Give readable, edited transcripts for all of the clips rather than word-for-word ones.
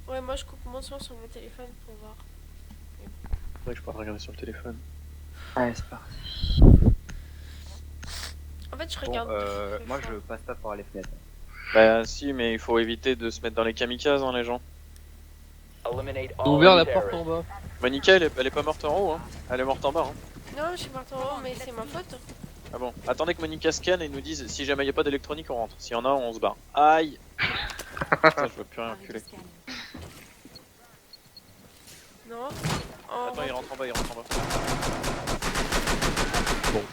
Ouais, moi je coupe mon son sur mon téléphone pour voir. C'est vrai que je pourrais regarder sur le téléphone. Allez, c'est parti. En fait, je Bon, regarde. moi je passe pas par les fenêtres. Bah si, mais il faut éviter de se mettre dans les kamikazes, hein, les gens. J'ai ouvert la porte en bas. Monica, elle est pas morte en haut, hein. Elle est morte en bas, hein. Non, je suis partie en haut, mais c'est ma faute. Ah bon. Attendez que Monica scanne et nous dise si jamais il y a pas d'électronique, on rentre. S'il y en a, on se barre. Aïe. Putain, je vois plus rien reculer. Non. Attends, il rentre en bas, il rentre en bas. Bon.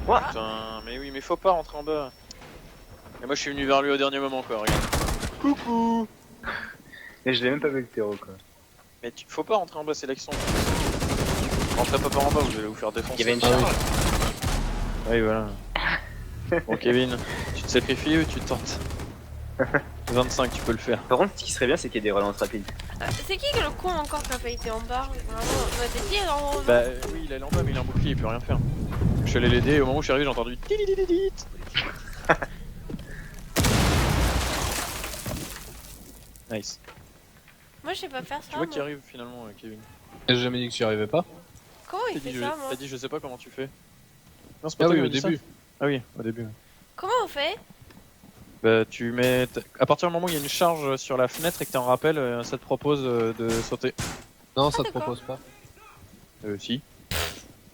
What? Putain, mais oui, mais faut pas rentrer en bas. Et moi je suis venu vers lui au dernier moment, quoi, regarde. Coucou. Mais je l'ai même pas vu le terreau quoi. Mais faut pas rentrer en bas, c'est l'action. Rentrez pas par en bas, vous allez vous faire défoncer. Il y avait une Ah charge. Oui, voilà. Bon, Kevin, tu te sacrifies ou tu tentes 25, tu peux le faire. Par contre, ce qui serait bien, c'est qu'il y ait des relances rapides. C'est qui le con encore qui a pas été en bas? Vraiment, on a dit en haut. Bah oui, il est en bas, mais il a un bouclier, il peut rien faire. Je suis allé l'aider, au moment où je suis arrivé, j'ai entendu tilidididit. Nice. Moi, je sais pas faire ça. Tu vois moi. qui arrive finalement, Kevin. J'ai jamais dit que j'y arrivais pas. Comment il fait ça, moi? T'as dit je sais pas comment tu fais. Non, c'est pas Ah toi oui, qui au m'as dit ça. début. Ah oui, au début. Comment on fait? Bah tu mets... À partir du moment où il y a une charge sur la fenêtre et que t'as un rappel, ça te propose de sauter. Non, ça te d'accord. propose pas. Si.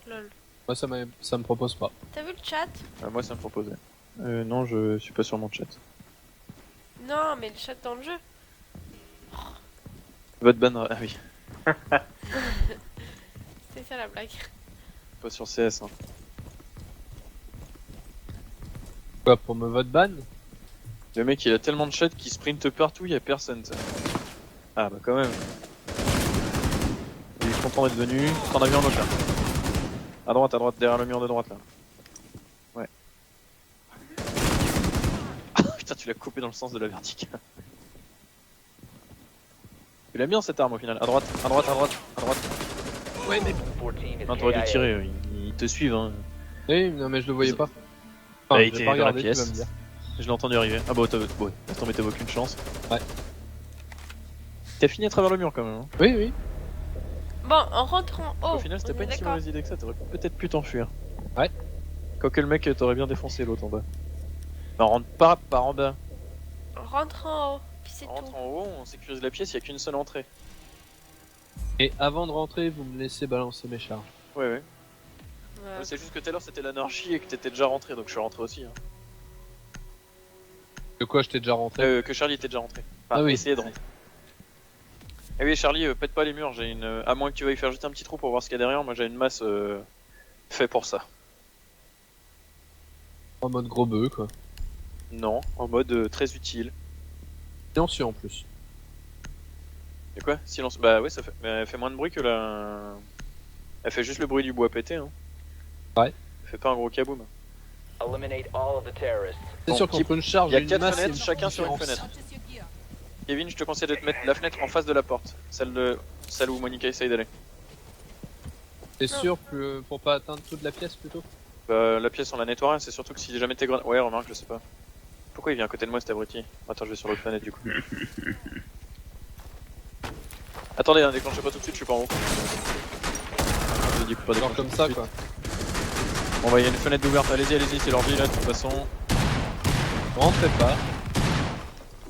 Lol. Moi, ça me propose pas. T'as vu le chat? Moi ça me proposait. Non, je suis pas sur mon chat. Non, mais le chat dans le jeu. Votre ban... Ah oui, C'est ça la blague. pas sur CS. Hein. Quoi, pour me vote ban? Le mec il a tellement de chat qu'il sprinte partout, il y a personne. Ça. Ah bah quand même. Il est content d'être venu. T'en as vu un autre là. À droite, derrière le mur de droite là. Ouais. Ah putain, tu l'as coupé dans le sens de la verticale. Il aime bien cette arme au final. À droite. Ouais, mais. Non, t'aurais dû tirer, ils te suivent. Hein. Oui, non, mais je le voyais pas. Bah, il j'ai était pas dans la regardé, tu vas pièce. me dire. Je l'ai entendu arriver. Ah bah, ouais. Attends, mais t'avais aucune chance. Ouais. T'as fini à travers le mur quand même. Hein. Oui, oui. Bon, en rentrant haut. Au final, c'était on pas est une si d'accord. mauvaise idée que ça. T'aurais peut-être pu t'enfuir. Ouais. Quoique le mec t'aurait bien défoncé l'autre en bas. Bah, on rentre pas par en bas. Rentre en haut. Puis c'est On rentre tout. en haut, on sécurise la pièce, il y a qu'une seule entrée. Et avant de rentrer, vous me laissez balancer mes charges. Ouais. Ouais. C'est juste que tout à l'heure c'était l'anarchie et que t'étais déjà rentré, donc je suis rentré aussi. Hein. De quoi, je t'ai déjà rentré? Que Charlie était déjà rentré. Enfin, Ah oui. essayez de rentrer. Eh oui, Charlie, pète pas les murs, j'ai une. À moins que tu veuilles faire jeter un petit trou pour voir ce qu'il y a derrière, moi j'ai une masse fait pour ça. En mode gros bœuf, quoi. Non, en mode très utile. Silencieux en plus. Et quoi? Silence. Bah ouais, ça fait. Mais elle fait moins de bruit que la. Elle fait juste le bruit du bois pété, hein. Ouais. Elle fait pas un gros kaboom. C'est sûr qu'entre une charge Il y a et une 4 masse, fenêtres, c'est chacun sur une différence. fenêtre. Kevin, je te conseille de te mettre la fenêtre en face de la porte. Celle où Monica essaye d'aller. T'es sûr pour pas atteindre toute la pièce plutôt? La pièce on la nettoie, c'est surtout que si jamais t'es grenades. Ouais, remarque, je sais pas. Pourquoi il vient à côté de moi cet abruti? Attends, je vais sur l'autre fenêtre du coup. Attendez, hein, déclenchez pas tout de suite, je suis pas en haut. Je dis pas Genre déclencher comme tout de ça, suite. quoi. Bon bah il y a une fenêtre ouverte, allez-y, c'est leur vie là de toute façon. Rentrez pas.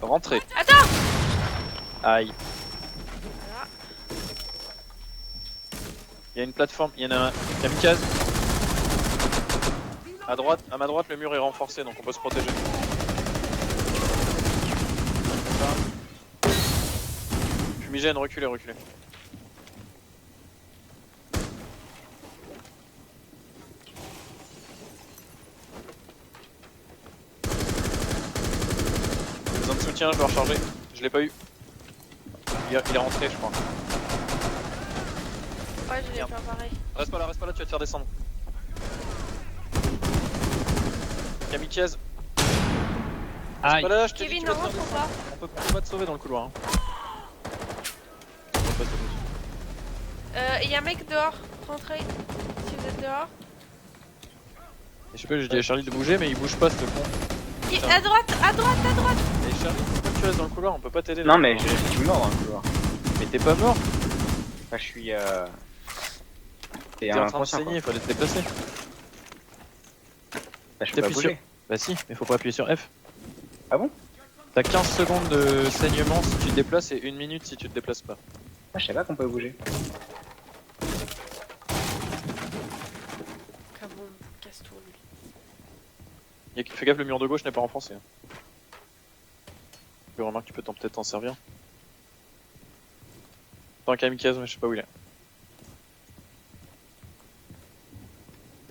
Rentrez. Attends! Aïe. Voilà. Il y a une plateforme, il y en a un kamikaze. À ma droite, le mur est renforcé donc on peut se protéger. Fumigène, reculez. J'ai besoin de soutien, je dois recharger. Je l'ai pas eu. Il est rentré, je crois. Ouais, je l'ai Merde. pas pareil. Reste pas là, tu vas te faire descendre. Kamikaze. Aïe. Voilà, je te dis, Kevin, tu ne vas te faire rentre descendre. pas. On peut pas te sauver dans le couloir. Hein. Il y a un mec dehors. Rentrez. Si vous êtes dehors. Et je sais pas, j'ai dit à Charlie de bouger, mais il bouge pas, ce con. À droite. Et Charlie, pourquoi tu place dans le couloir, on peut pas t'aider. Non, mais je suis mort dans le couloir. Mais t'es pas mort, Enfin, je suis. t'es en train de saigner, il fallait te déplacer. Bah, je peux pas T'appuies sur. bouger. Bah si, mais faut pas appuyer sur F. Ah bon? T'as 15 secondes de saignement si tu te déplaces et 1 minute si tu te déplaces pas. Ah, je savais pas qu'on pouvait bouger. Cabon, casse-toi lui. Fais gaffe, le mur de gauche n'est pas renforcé. Hein. Tu remarques, tu peux peut-être t'en servir. T'as un kamikaze, mais je sais pas où il est.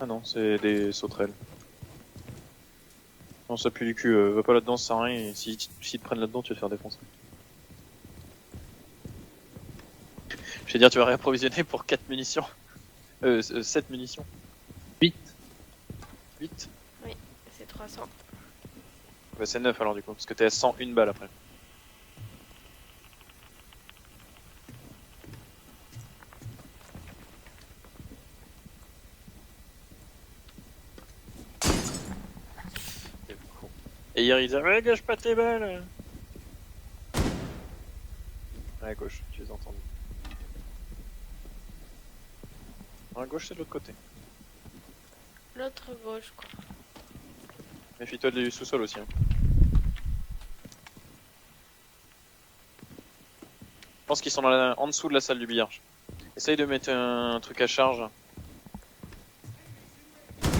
Ah non, c'est des sauterelles. Non, ça pue du cul, va pas là-dedans, ça sert à rien, et si te prennent là-dedans, tu vas te faire défoncer. Je vais dire, tu vas réapprovisionner pour 4 munitions. 7 munitions. 8. 8. C'est 300. Bah c'est 9 alors du coup, parce que t'es à 101 balles après. Et hier il disait ouais gâche pas tes balles. À gauche, tu les as entendus. À gauche c'est de l'autre côté. L'autre gauche, quoi. Méfie-toi du sous-sol aussi. Hein. Je pense qu'ils sont en dessous de la salle du billard. Essaye de mettre un truc à charge.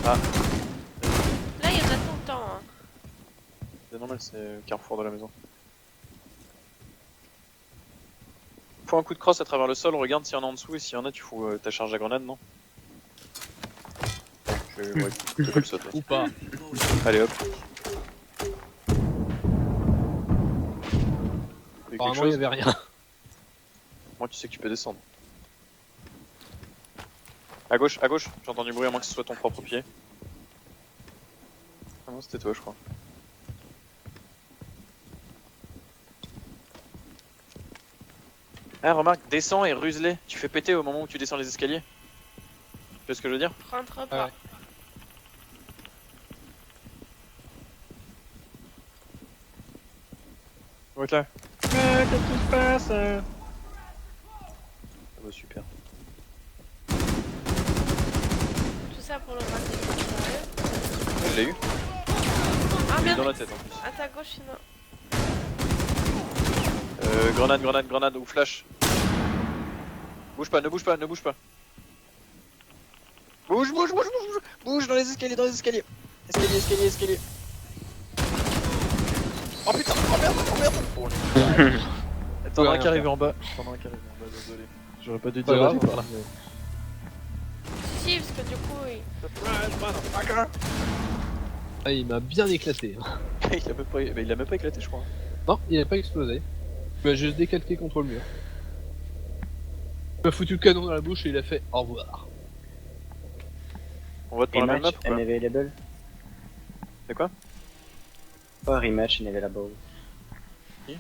Ah, Là, il y en a tout le temps. Hein. c'est normal, c'est le carrefour de la maison. Faut un coup de crosse à travers le sol, regarde s'il y en a en dessous et s'il y en a, tu fous ta charge à grenade, non? Ouais, c'est comme ça, toi. Ou pas. Allez hop. Quelque Apparemment, il chose y avait rien. Moi, tu sais que tu peux descendre. À gauche, j'ai entendu bruit à moins que ce soit ton propre pied. Ah non, c'était toi, je crois. Ah, remarque, descends et ruse-les. Tu fais péter au moment où tu descends les escaliers. Tu vois ce que je veux dire? Rentre pas. Ouais. Ouais, là. Qu'est-ce qui se passe? Ah bah super. Tout ça pour le rater. Sérieux? Je l'ai eu. Ah Je l'ai eu merde. dans la tête en plus. À ta gauche, non. Grenade ou flash. Bouge pas, ne bouge pas, ne bouge pas. Bouge dans les escaliers, Escalier. Oh putain, oh merde. T'en as un qui arrive en bas. Désolé. J'aurais pas dû Pas dire grave. par là. Si, parce que du coup, oui. Ah, il m'a bien éclaté. il a même pas éclaté, je crois. Non, il n'a pas explosé. Il m'a juste décalqué contre le mur. Il m'a foutu le canon dans la bouche et il a fait au revoir. On vote pour la même map Rematch ou quoi? unavailable. C'est quoi? Oh, rematch unavailable. Qui?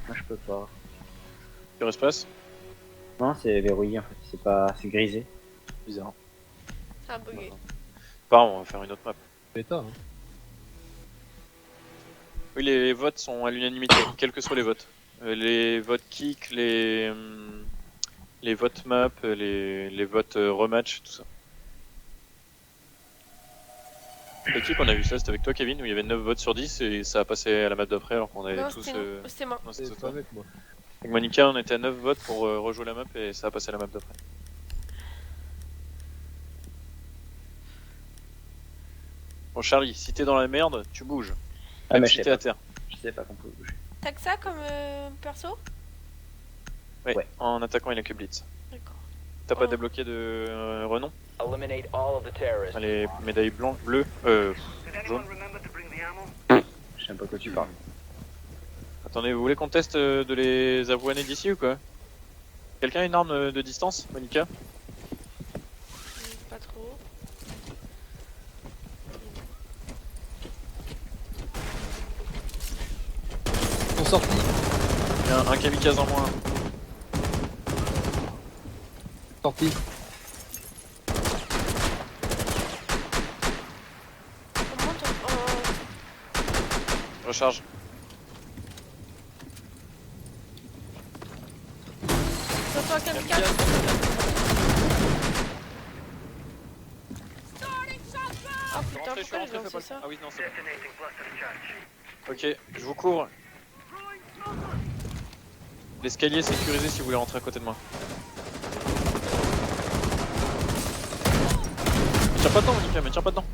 Moi, je peux pas. Sur espace? Non, c'est verrouillé en fait. C'est pas. C'est grisé. Bizarre. Ça a bugué. Pardon, on va faire une autre map. Bêta, hein. Oui, les votes sont à l'unanimité, quels que soient les votes. Les votes kick, les votes map, les votes rematch, tout ça. Le kick, on a vu ça, c'était avec toi Kevin, où il y avait 9 votes sur 10 et ça a passé à la map d'après alors qu'on avait Non, tous... c'était moi. Non, c'était C'est toi. pas avec moi. Avec Monica, on était à 9 votes pour rejouer la map et ça a passé à la map d'après. Bon Charlie, si t'es dans la merde, tu bouges. Ah, Même mais si je t'es sais à pas. terre. Je sais pas qu'on peut bouger. T'as que ça comme perso? Ouais, Ouais. en attaquant il a que Blitz. D'accord. T'as pas Oh. débloqué de renom? Eliminate all of the terrorists. Les médailles blanches, bleues, jaune. Je sais pas de quoi tu parles. Attendez, vous voulez qu'on teste de les avoiner d'ici ou quoi? Quelqu'un a une arme de distance, Monica? Pas trop. Ils sont sortis. Il y a un kamikaze en moins. Sortis. On monte en... Recharge. toi, kamikaze. Ah putain, Je suis pourquoi rentré, j'ai fais pas lancé le- ça? Ah oui, non, c'est bon. Ok, je vous couvre. L'escalier sécurisé si vous voulez rentrer à côté de moi. Me tire pas dedans, Monica, me tire pas dedans.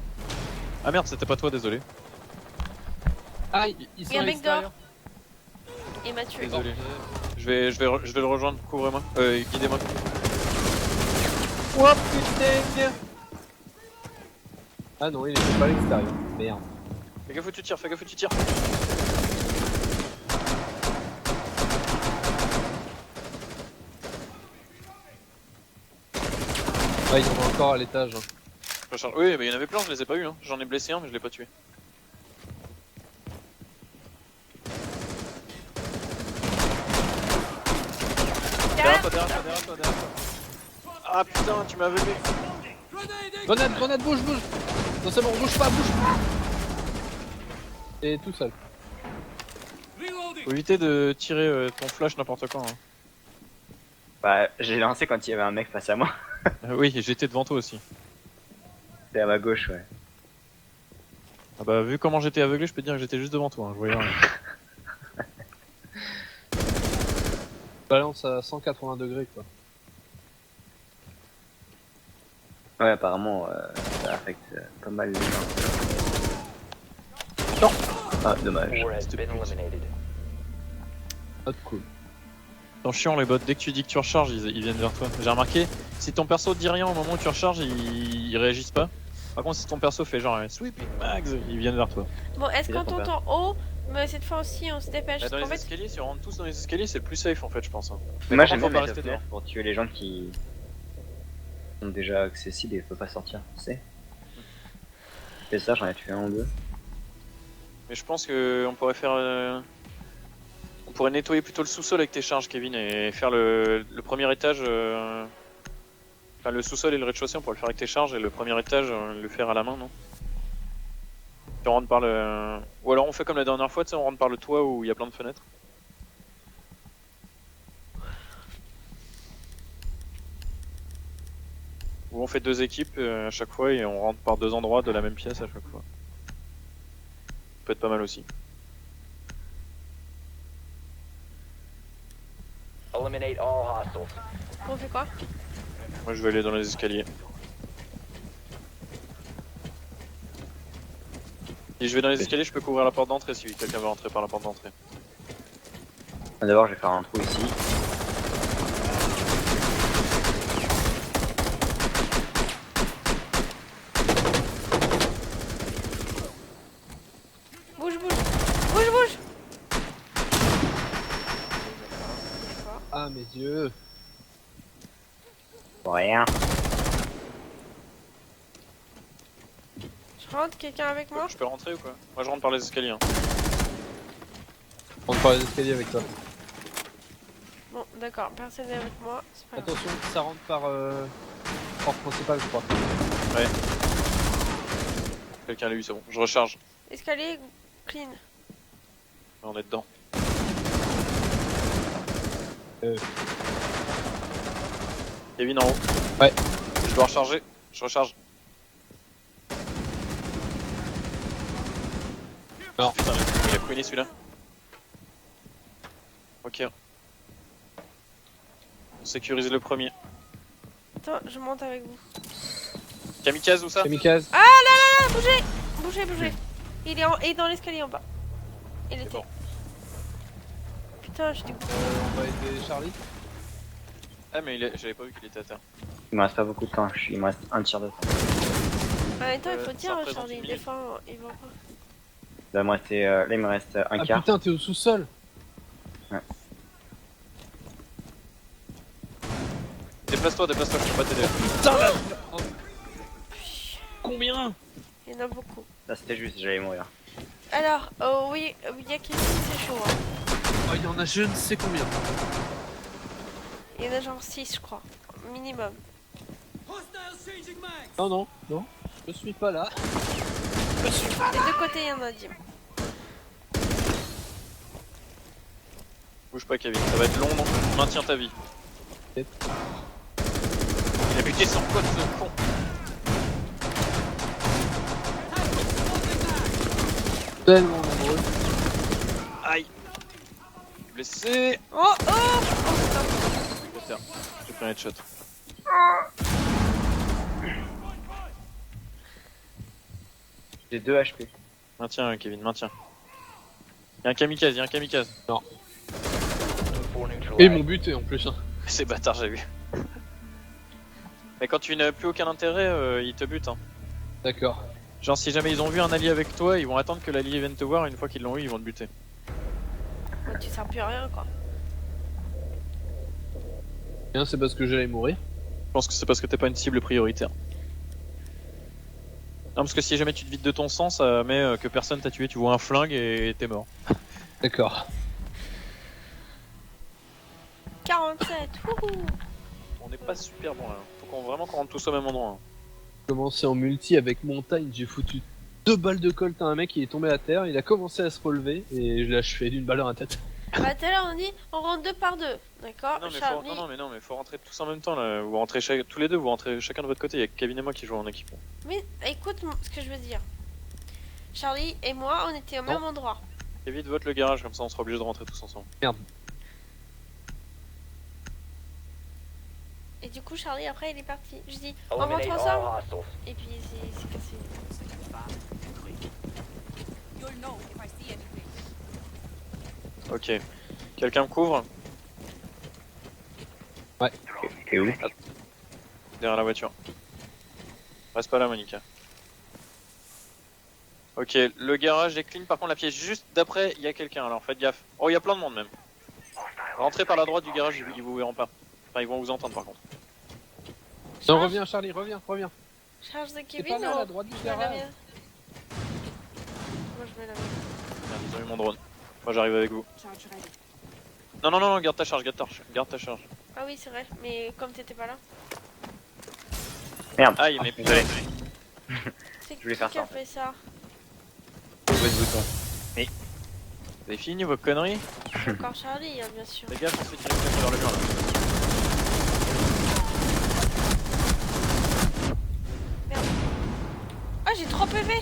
Ah merde, c'était pas toi, désolé. Ah, ils sont Il y a à un mec l'extérieur. Il m'a tué. Désolé. Je vais le rejoindre, couvrez-moi. Guidez-moi. Oh putain! Ah non, il était pas à l'extérieur. Merde. Fais gaffe où tu tires, fais gaffe où tu tires. Ah, il y en a encore à l'étage. Hein. Je recharge. Oui, mais il y en avait plein, je les ai pas eu. Hein. J'en ai blessé un, mais je l'ai pas tué. Derrière toi, derrière toi, derrière toi, derrière toi. Ah putain, tu m'as aveuglé. Grenade, grenade, bouge, bouge. Non, c'est bon, bouge pas, bouge pas. Et tout seul. Faut éviter de tirer ton flash n'importe quand. Hein. Bah, j'ai lancé quand il y avait un mec face à moi. Oui, j'étais devant toi aussi. C'était à ma gauche, ouais. Ah bah, vu comment j'étais aveuglé, je peux te dire que j'étais juste devant toi. Hein. Je voyais rien. Balance à 180 degrés, quoi. Ouais, apparemment, ça affecte pas mal les gens. Non. Ah, dommage. 4 has been eliminated. Pas de cool. Ils sont chiants les bots, dès que tu dis que tu recharges, ils viennent vers toi. J'ai remarqué, si ton perso dit rien au moment où tu recharges, ils réagissent pas. Par contre, si ton perso fait genre sweeping mags, ils viennent vers toi. Bon, est-ce C'est qu'on là ton t'entend haut? Mais cette fois aussi, on se dépêche. Bah, dans Parce qu'en les fait, escaliers, si on rentre tous dans les escaliers, c'est le plus safe en fait, je pense. Hein. Moi, par j'aime contre, bien faut pas mettre rester la fenêtre pour tuer les gens qui sont déjà accessibles et peuvent pas sortir, tu sais. C'est ça, j'en ai tué un ou deux. Mais je pense que on pourrait faire. On pourrait nettoyer plutôt le sous-sol avec tes charges, Kevin, et faire le premier étage. Enfin, le sous-sol et le rez-de-chaussée, on pourrait le faire avec tes charges, et le premier étage, le faire à la main, non? Et on rentre par le. Ou alors on fait comme la dernière fois, tu sais, on rentre par le toit où il y a plein de fenêtres. Ou on fait deux équipes à chaque fois et on rentre par deux endroits de la même pièce à chaque fois. Ça peut être pas mal aussi. Eliminate all hostiles. on fait quoi? Moi je vais aller dans les escaliers. Si je vais dans les escaliers, je peux couvrir la porte d'entrée si quelqu'un veut rentrer par la porte d'entrée. D'abord, je vais faire un trou ici. Bouge, bouge! Bouge, bouge! Ah, mes yeux. Pour rien. Je rentre, quelqu'un avec moi? Je peux rentrer ou quoi? Moi je rentre par les escaliers. Hein. On va les escaliers avec toi. Bon, d'accord, personne n'est avec moi, c'est pas grave. Attention, ça rentre par porte principale, je crois. Ouais. Quelqu'un l'a eu, c'est bon. Je recharge. Escalier, clean. On est dedans. Kevin en haut. Ouais. Je dois recharger. Je recharge. Non. Putain, il a couiné celui-là. Ok. On sécurise le premier. Attends, je monte avec vous. Kamikaze ou ça? Kamikaze. Ah, bougez! Bougez, bougez. Il est dans l'escalier en bas. Il était. bon. Putain, je t'ai. On va aider Charlie. Ah mais j'avais pas vu qu'il était à terre. Il me reste pas beaucoup de temps, il me reste un tir de temps. En même temps, il faut ça dire, représente Charlie, une il minute. défend, il va pas. Là, il me reste un Ah quart. putain, t'es au sous-sol. Déplace-toi, je peux pas t'aider. Putain là. Oh. Combien? Il y en a beaucoup. Ça, c'était juste, j'allais mourir. Alors, oui, il y a quelqu'un, c'est chaud. Hein. Oh, il y en a je ne sais combien. Il y en a genre 6, je crois. Minimum. Non, non, non. Je suis pas là. Des deux côtés, il y en a 10. Bouge pas Kevin, ça va être long donc maintiens ta vie. Il a buté son pote, ce con. Tellement nombreux. Aïe. Blessé. Oh oh oh Putain, j'ai pris un headshot. J'ai 2 HP. Maintiens, Kevin, maintiens. Y'a un kamikaze, y'a un kamikaze. Four Et ils neutralized. m'ont buté en plus. Hein. C'est bâtard, j'ai vu. Mais quand tu n'as plus aucun intérêt, ils te butent. Hein. D'accord. Genre, si jamais ils ont vu un allié avec toi, ils vont attendre que l'allié vienne te voir. Et une fois qu'ils l'ont eu, ils vont te buter. oh. Tu sers plus à rien quoi. Bien, c'est parce que j'allais mourir. Je pense que c'est parce que t'es pas une cible prioritaire. Non, parce que si jamais tu te vides de ton sang, ça met que personne t'a tué. Tu vois un flingue et t'es mort. D'accord. 47, wouhou. On n'est pas super bon là. Faut vraiment qu'on rentre tous au même endroit. Hein. J'ai commencé en multi avec montagne, j'ai foutu 2 balles de colt à un mec, il est tombé à terre, il a commencé à se relever et je l'ai achevé d'une balle dans la tête. Bah tout à l'heure on dit on rentre 2 par 2, d'accord. Non mais, Charlie, non mais faut rentrer tous en même temps là. Vous rentrez tous les deux, vous rentrez chacun de votre côté. Il y a Kevin et moi qui jouent en équipe. mais écoute ce que je veux dire. Charlie et moi on était au même endroit. Kevin, vote le garage, comme ça on sera obligé de rentrer tous ensemble. Et du coup Charlie après il est parti. Je dis on rentre Eliminate ensemble. all hostiles. Et puis c'est cassé. Ok. Quelqu'un me couvre T'es où? derrière la voiture. Reste pas là, Monica. Ok, le garage est clean. Par contre, la pièce juste d'après, il y a quelqu'un. Alors faites gaffe. Oh, il y a plein de monde même. Rentrez par la droite du garage, ils vous verront pas. Enfin, ils vont vous entendre par contre. Non, reviens Charlie, reviens. Charge de C'est Kevin pas là, à ou la droite du je mets la garage. mienne. Moi je mets la mienne. Merde, ils ont eu mon drone. Moi, j'arrive avec vous. Non, garde ta charge, garde ta charge. Ah oui c'est vrai, mais comme t'étais pas là. Merde. Aïe, mais putain. Désolé. C'est Je voulais qui faire qui a ça, en fait ça? Jouer ce bouton. Vous avez fini vos conneries? Encore Charlie hein, bien sûr. Les gars, on se fait tirer vers le mur là. Ah j'ai 3 PV.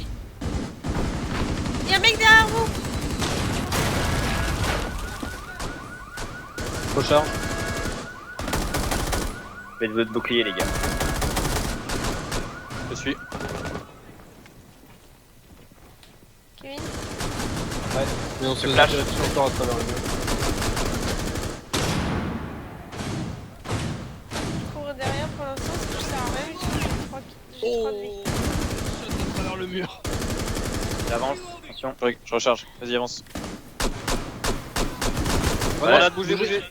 Y'a un mec derrière vous. Recharge. Faites votre bouclier, les gars. Je suis. Kevin. Ouais. Mais on se fait flash. tirer dessus encore à travers le mur. Je cours derrière pour l'instant, ça sert à rien. J'ai 3 de vie. Saute à travers le mur. J'avance, attention. Je recharge. Vas-y, avance. Voilà, Voilà, bougez.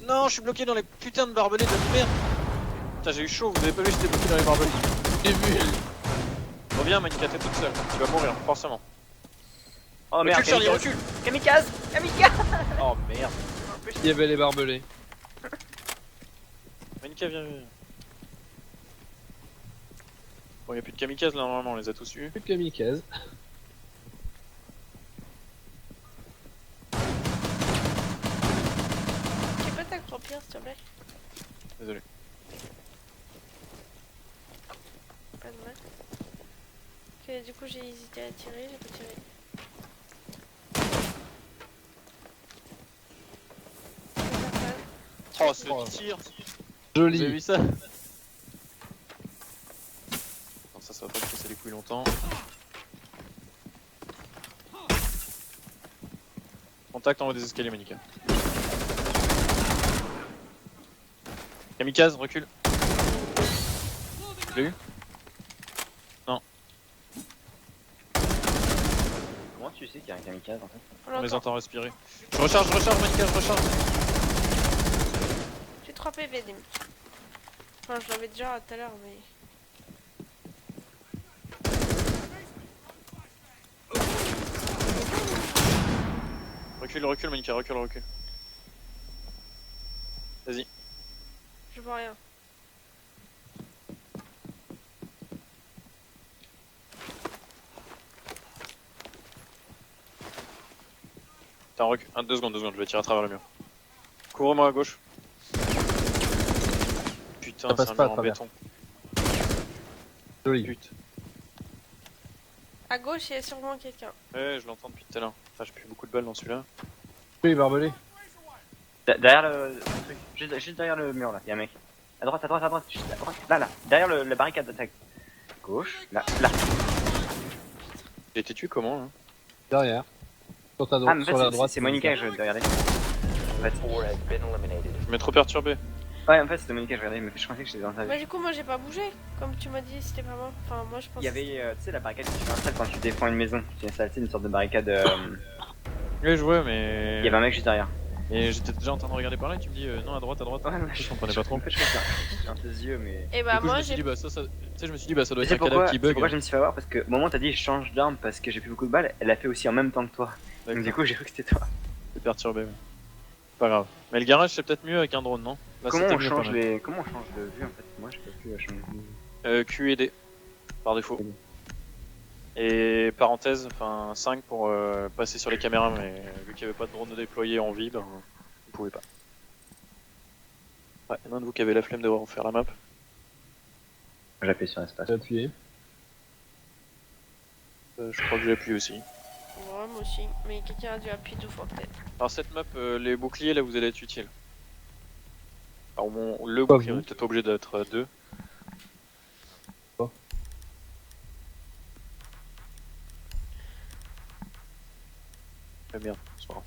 Non, je suis bloqué dans les putains de barbelés de merde. Putain, j'ai eu chaud, vous avez pas vu, j'étais bloqué dans les barbelés. J'ai vu. Reviens, Monica, t'es toute seule. Tu vas mourir, forcément. Oh merde, Recule, Charlie, recule. Kamikaze. Kamikaze. Oh merde. Il y avait les barbelés. Monica, viens. Bon, y'a plus de kamikazes là, normalement, on les a tous eus. Plus de kamikaze. Tu peux t'accroupir s'il te plaît? Désolé. Pas de mal. Ok, du coup j'ai hésité à tirer, j'ai pas tiré. Oh, ce tir. Vous avez Joli. vu ça? Non, ça va pas te casser les couilles longtemps. Contact en haut des escaliers, Monica. Kamikaze, recule. Tu l'as eu? Comment tu sais qu'il y a un kamikaze en fait? On les entend respirer. Je recharge, Monica, je recharge. J'ai 3 PV Dim. Enfin je l'avais déjà tout à l'heure mais... Recule, Monica, recule. Vas-y. Je vois rien. Attends, recule. 2 secondes, je vais tirer à travers le mur. Couvre-moi à gauche. Putain, passe c'est un pas à mur en travers. béton. Joli. Putain. À gauche, il y a sûrement quelqu'un. Ouais, je l'entends depuis tout à l'heure. Enfin, j'ai plus beaucoup de balles dans celui-là. Oui, barbelé. Derrière le truc, juste derrière le mur là, y'a un mec. À droite, juste à droite, là, derrière la barricade d'attaque. Gauche, là. J'ai été tué comment, là? Derrière. Sur ta Ah, droite, mais en sur la fait, droite. c'est Monica que je regardais. En fait, 4 has been eliminated. Je m'ai trop perturbé. ouais, en fait, c'était Monica que je regardais, mais je pensais que j'étais dans ta Bah, du coup, moi, j'ai pas bougé. Comme tu m'as dit, c'était pas moi. Enfin, moi, je pense. Il y avait, tu sais, la barricade que tu installes quand tu défends une maison. Tu installes une sorte de barricade. Ouais, je vois, mais. Il y avait un mec juste derrière. Et j'étais déjà en train de regarder par là et tu me dis non, à droite. Ouais, ouais, Je comprenais pas trop. En fait, je fais un peu des yeux, mais. Et bah, Du coup, je moi, me suis j'ai. dit, bah, ça, tu sais, je me suis dit, bah, ça doit Tu être sais un cadavre qui c'est bug. pourquoi je me suis fait avoir parce que au moment où t'as dit je change d'arme parce que j'ai plus beaucoup de balles, elle a fait aussi en même temps que toi. Donc du coup j'ai cru que c'était toi. C'est perturbé, ouais. Pas grave. Mais le garage, c'est peut-être mieux avec un drone, non? Là, Comment c'était on mieux, change quand même. comment on change de vue en fait? Moi j'ai pas pu changer de vue. Q et D, par défaut. Et parenthèse, enfin 5 pour passer sur les caméras, mais vu qu'il n'y avait pas de drone déployé en vie, ben, vous pouvez pas. Ouais, il y en a un de vous qui avait la flemme de refaire la map. J'appuie sur espace. J'ai appuyé. Je crois que j'ai appuyé aussi. Ouais, moi aussi. Mais quelqu'un a dû appuyer 2 fois, peut-être. Alors cette map, les boucliers là vous allez être utile. Alors bon, le Pas bouclier, vous. on est peut-être pas obligé d'être deux. Pas. Ah merde, c'est pas grave.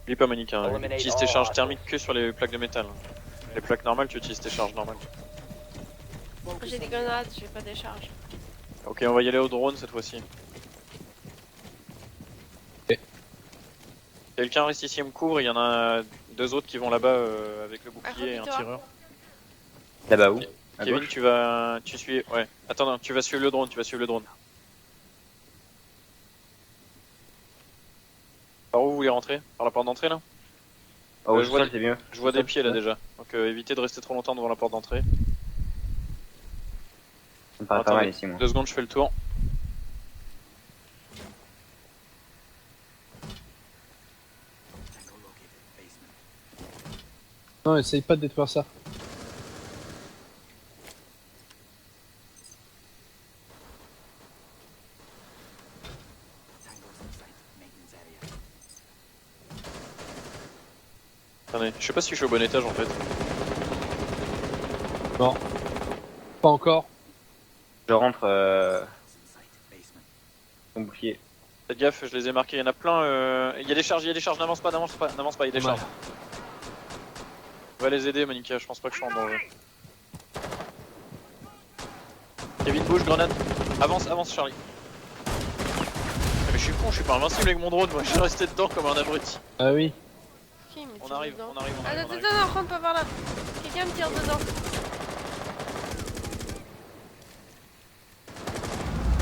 N'oublie pas Monica, hein, utilise tes charges thermiques que sur les plaques de métal. Les plaques normales, tu utilises tes charges normales. J'ai des grenades, j'ai pas des charges. Ok, on va y aller au drone cette fois-ci. Ok. Quelqu'un reste ici et me couvre, il y en a 2 autres qui vont là-bas avec le bouclier et un Accroupis-toi. tireur. Là-bas où? À Kevin, gauche. tu suis, ouais. Attends, non, tu vas suivre le drone, Par où vous voulez rentrer? Par la porte d'entrée là? Oh, je je vois vois c'est mieux. Je vois des pieds là déjà, donc évitez de rester trop longtemps devant la porte d'entrée. Ça me paraît pas Attendez. mal ici moi. 2 secondes, je fais le tour. Non, essaye pas de détruire ça. Attendez, je sais pas si je suis au bon étage en fait. Non. Pas encore. Je rentre mon bouclier. Faites gaffe, je les ai marqués, il y en a plein. Il y a des charges, n'avance pas, il y a des charges. On va les aider, Monica, je pense pas que je sois en danger. Kevin, bouge, grenade. Avance, Charlie. Ah, mais je suis con, je suis pas invincible avec mon drone, moi je suis resté dedans comme un abruti. Ah oui. Qui me On tire arrive, dedans on arrive. Attends, rentre pas par là. Quelqu'un me tire dedans.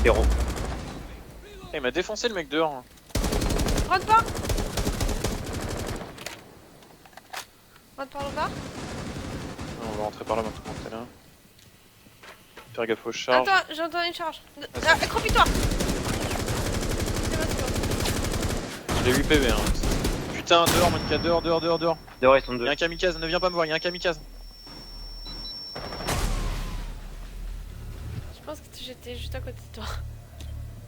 Héros. Il m'a défoncé le mec dehors. Rentre pas. Rentre par le bas. On va rentrer par là maintenant, t'es là. Faire gaffe aux charges. Attends, j'entends une charge. Accroupis-toi. C'est bon, c'est bon. J'ai 8 PV hein. Putain, dehors, Monica, dehors. Dehors ils sont deux. Y'a un kamikaze, ne viens pas me voir, y'a un kamikaze. Je pense que j'étais juste à côté de toi.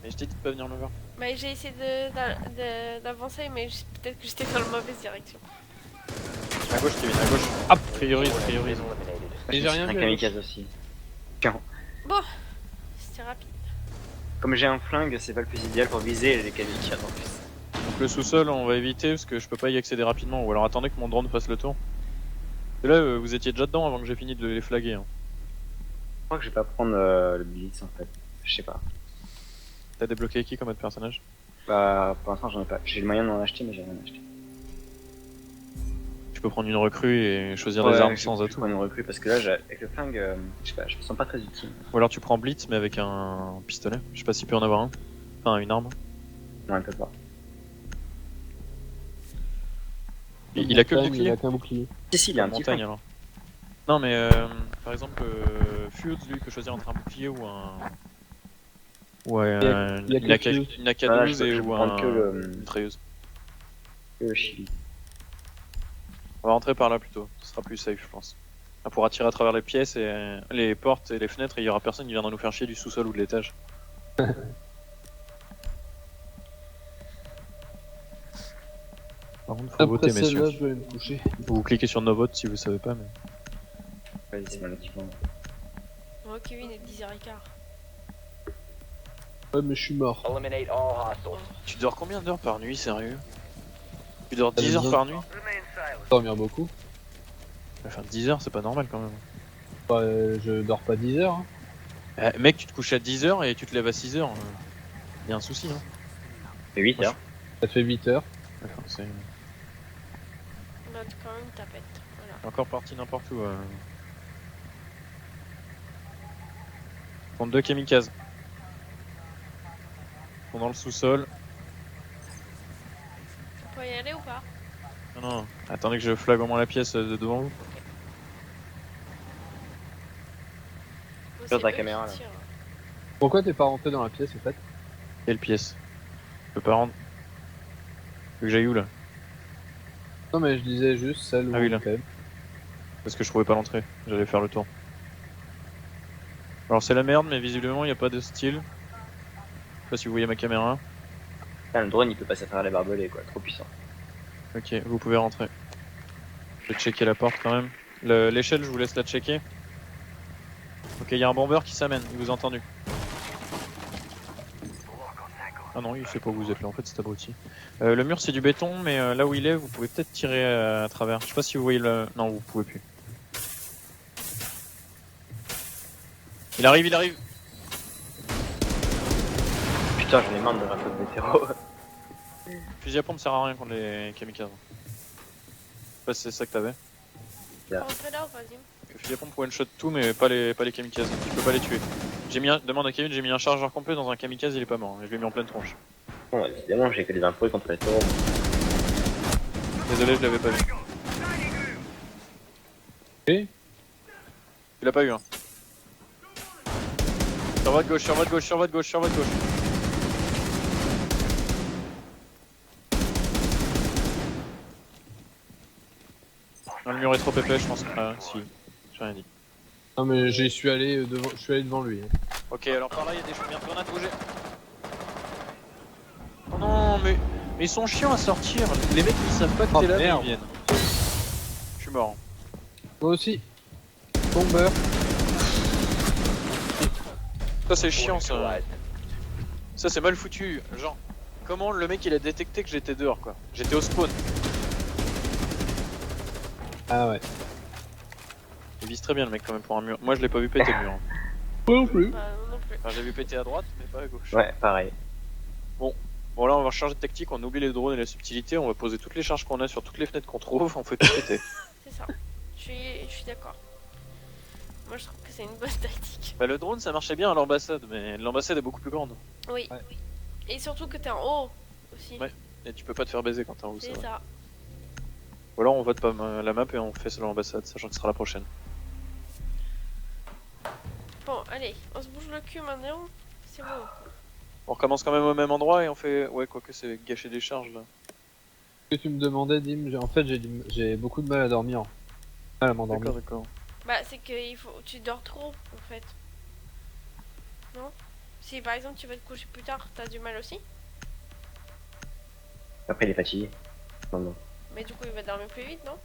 Mais je t'ai dit de pas venir me voir. Mais j'ai essayé d'avancer, mais peut-être que j'étais dans la mauvaise direction. À gauche, Kevin, à gauche. Hop. Priorise. Eliminated. Et j'ai rien un vu. kamikaze aussi. Bon, c'était rapide. Comme j'ai un flingue, c'est pas le plus idéal pour viser les kamikazes en plus. Donc le sous-sol, on va éviter parce que je peux pas y accéder rapidement. Ou alors attendez que mon drone fasse le tour. Et là, vous étiez déjà dedans avant que j'ai fini de les flaguer. Hein. Je crois que je vais pas prendre le blitz en fait. Je sais pas. T'as débloqué qui comme autre personnage? Bah pour l'instant j'en ai pas. J'ai le moyen d'en acheter mais j'ai rien acheté. Tu peux prendre une recrue et choisir Ouais, des armes je sans vais atout. prendre une recrue parce que là avec le flingue, je sais pas, je me sens pas très utile. Ou alors tu prends Blitz mais avec un pistolet. Je sais pas s'il peut en avoir un. Enfin, une arme. Non elle peut pas. Il a que le Il bouclier. a qu'un bouclier. Si il a un petit montagne flingue. alors. Non mais par exemple, Fuse lui il peut choisir entre un bouclier ou un Ouais, Il y a une AK quelque chose. une AK-12 Ah, je et peux ou prendre que une le mitrailleuse. Chili. On va rentrer par là plutôt, ce sera plus safe je pense. On pourra tirer à travers les pièces et les portes et les fenêtres et il y aura personne qui viendra nous faire chier du sous-sol ou de l'étage. Par contre, faut Après voter messieurs. celle-là, je vais aller me coucher. Vous cliquez sur no vote si vous savez pas mais. Vas-y, c'est mon équipement. Moi, Kevin est 10h15. Ouais, mais je suis mort. Eliminate all hostiles. Tu dors combien d'heures par nuit sérieux? Tu dors T'as 10 heures besoin- par nuit? Dormir beaucoup. Enfin 10 heures c'est pas normal quand même. Bah, je dors pas 10 heures. Hein. Mec tu te couches à 10 heures et tu te lèves à 6 heures. Y a un souci hein. C'est 8 Moi, heures. Ça fait 8 heures. Enfin, c'est On a quand même tapette. Voilà. encore parti n'importe où. Prendre 2 kamikazes. Ils sont dans le sous-sol. Tu peux y aller ou pas? Non, non, attendez que je flag au moins la pièce de devant vous. Ou Sur c'est ta eux qui caméra, là. tirent. Pourquoi t'es pas rentré dans la pièce en fait? Quelle pièce? Je peux pas rendre. Faut que j'aille où là? Non, mais je disais juste celle où Ah oui, on là. est quand même. Parce que je trouvais pas l'entrée. J'allais faire le tour. Alors c'est la merde, mais visiblement il n'y a pas de style. Je sais pas si vous voyez ma caméra. Ah, le drone il peut passer à travers les barbelés quoi, trop puissant. Ok, vous pouvez rentrer. Je vais checker la porte quand même. L'échelle, je vous laisse la checker. Ok, il y a un bomber qui s'amène, il vous a entendu. Ah non, il sait pas où vous êtes là, en fait c'est abruti. Le mur c'est du béton, mais là où il est, vous pouvez peut-être tirer à travers. Je sais pas si vous voyez le... Non, vous pouvez plus. Il arrive, il arrive. Putain, j'en ai marre de la faute des terreaux. Fusil à pompe sert à rien contre les kamikazes. Je sais pas si c'est ça que t'avais. Tu peux rentrer là ou pas, Dim? Le fusil à pompe one shot tout, mais pas les kamikazes. Tu peux pas les tuer. Demande à Kevin, j'ai mis un chargeur complet dans un kamikaze, il est pas mort. Je l'ai mis en pleine tronche. Bon, évidemment, j'ai que des infos contre les terreaux. Désolé, je l'avais pas vu. Et Tu l'as pas eu, hein. Sur votre gauche, sur votre gauche, sur votre gauche, sur votre gauche. Non, le mur est trop épais, je pense. Ah, si. J'ai rien dit. Non, mais j'y suis allé devant, je suis allé devant lui. Hein. Ok, alors par là, il y a des chemins. Grenade, bougez. Oh non, mais ils sont chiants à sortir. Les mecs, ils savent pas que Oh, t'es là, mais merde. ils viennent. Je suis mort. Moi aussi. Bomber. Ça, c'est chiant, ça. Neutralized. Ça, c'est mal foutu. Genre, comment le mec, il a détecté que j'étais dehors, quoi. J'étais au spawn. Ah ouais. Il vise très bien, le mec, quand même, pour un mur. Moi, je l'ai pas vu péter, le mur. Moi non plus. Bah, non plus. Enfin, j'ai vu péter à droite, mais pas à gauche. Ouais, pareil. Bon, là, on va changer de tactique, on oublie les drones et la subtilité, on va poser toutes les charges qu'on a sur toutes les fenêtres qu'on trouve, on fait tout péter. C'est ça. Je suis d'accord. Moi, je trouve que c'est une bonne tactique. Bah, le drone, ça marchait bien à l'ambassade, mais l'ambassade est beaucoup plus grande. Oui. Ouais. Et surtout que t'es en haut aussi. Ouais. Et tu peux pas te faire baiser quand t'es en haut, C'est vrai. ça. Ou alors on vote pas la map et on fait sur l'ambassade, sachant que ce sera la prochaine. Bon, allez, on se bouge le cul maintenant. C'est bon. On recommence quand même au même endroit et on fait... Ouais, quoique c'est gâcher des charges, là. Ce que tu me demandais, Dim, en fait, j'ai beaucoup de mal à dormir. Mal à m'endormir. D'accord. Bah, c'est que tu dors trop en fait. Non? Si par exemple tu vas te coucher plus tard, t'as du mal aussi. Après, il est fatigué. Non, non. Mais du coup, il va dormir plus vite, non?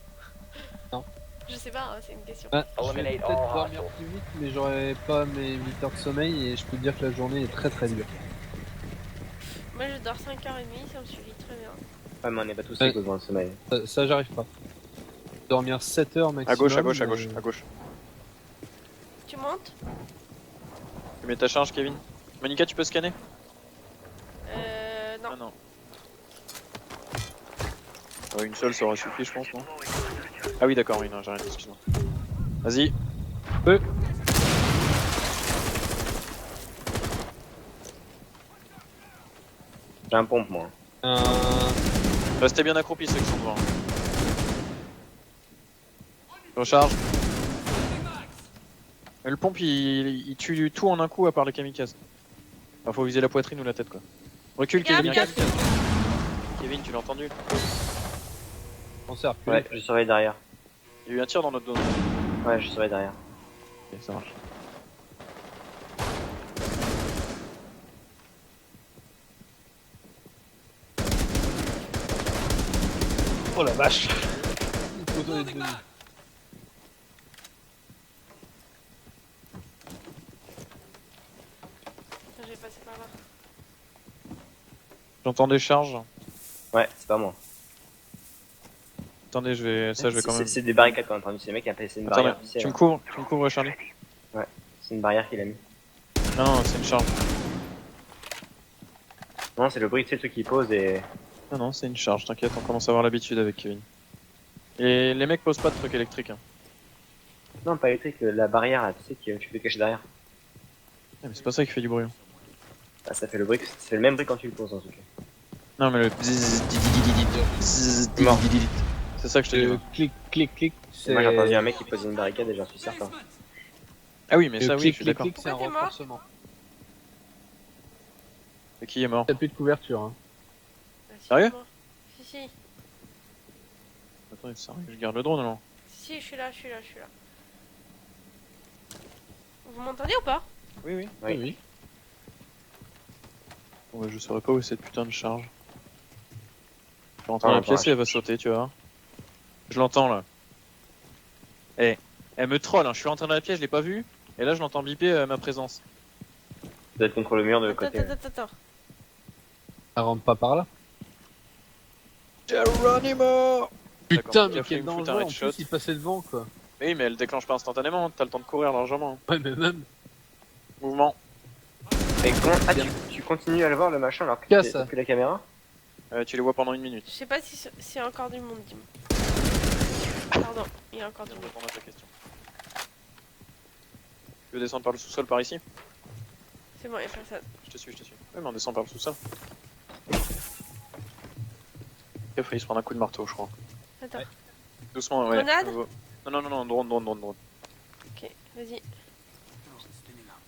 Non. Je sais pas, hein, c'est une question. Ah, je vais Eliminate peut-être all dormir hostiles. plus vite, mais j'aurai pas mes 8 heures de sommeil et je peux te dire que la journée est très très dure. Moi, je dors 5h30, ça me suffit très bien. Ouais, mais on n'est pas tous Ouais. égaux dans le sommeil. Ça, j'arrive pas. Dormir 7 heures maximum. À gauche, à gauche, à gauche, mais- à gauche. Tu montes? Tu mets ta charge, Kevin. Monica, tu peux scanner? Non. Ah non. Une seule, ça aurait suffi, je pense, non? Ah oui, d'accord, oui, non, j'ai rien dit, excuse-moi. Vas-y. J'ai un pompe, moi. Restez bien accroupis, ceux qui sont devant. Recharge. Et le pompe, il tue tout en un coup à part les kamikazes. Enfin, faut viser la poitrine ou la tête quoi. Recule Gaffe, Kevin, gaffe. Kevin, tu l'as entendu? On sert plus. Ouais, je surveille derrière. Il y a eu un tir dans notre zone. Ouais, je surveille derrière. Ok, ça marche. Oh la vache. Il faut donner de- Je vais passer par là. J'entends des charges. Ouais, c'est pas moi. Attendez, je vais quand même. C'est des barricades qu'on a entendu. C'est le mec qui a placé une Attendez, barrière. Tu sais, tu me là. couvres Charlie. C'est une barrière qu'il a mis. Non, non, c'est une charge. Non, c'est le bruit, tu sais, le truc qui pose et. Non, non, c'est une charge, t'inquiète, on commence à avoir l'habitude avec Kevin. Et les mecs posent pas de trucs électriques. Hein. Non, pas électrique, la barrière là, tu sais, que tu peux cacher derrière. Ah, mais c'est pas ça qui fait du bruit. Hein. Ah, ça fait le bruit, c'est le même bruit quand tu le poses en tout cas. Non, mais le bzzz, bzzz, Mort. c'est ça que je te dis. moi. clic, clic, clic. C'est Moi j'ai entendu un mec qui posait une barricade et j'en suis certain. Ah oui, mais le ça, oui, clic, je suis clic, d'accord. clic, c'est un Pourquoi t'es mort renforcement. Et qui est mort? T'as plus de couverture. Hein. Ah, si, Sérieux? moi. Si, si. Attends, ça arrive, je garde le drone alors. Si, je suis là, je suis là, je suis là. Vous m'entendez ou pas? Oui, oui. Oui. Oui. Bon, bah, je saurais pas où est cette putain de charge. Je rentre Ah, dans la on pièce va et elle va sauter, tu vois. Je l'entends là. Eh, elle me troll, hein. Je suis rentré dans la pièce, je l'ai pas vue. Et là, je l'entends biper ma présence. Ça doit être contre le mur de Attends, côté. attends, attends, attends. Ça rentre pas par là. Geronimo! Putain, D'accord, mais il quel me fout un danger, en headshot. plus il passait devant quoi. Oui, mais elle déclenche pas instantanément, t'as le temps de courir largement. Ouais, mais même. Mouvement. Et comment. Ah, tu continues à le voir le machin alors que Casse, t'as ça. plus la caméra? Tu les vois pendant une minute. Je sais pas si c'est encore du monde, dis-moi. Pardon, il y a encore du Je monde. répondre à ta question. Tu veux descendre par le sous-sol par ici? C'est bon, il y a personne. Je te suis, je te suis. Ouais, mais on descend par le sous-sol. Il a failli se prendre un coup de marteau, je crois. Attends. Ouais. Doucement, ouais. Grenade Non, non, non, drone. Ok, vas-y.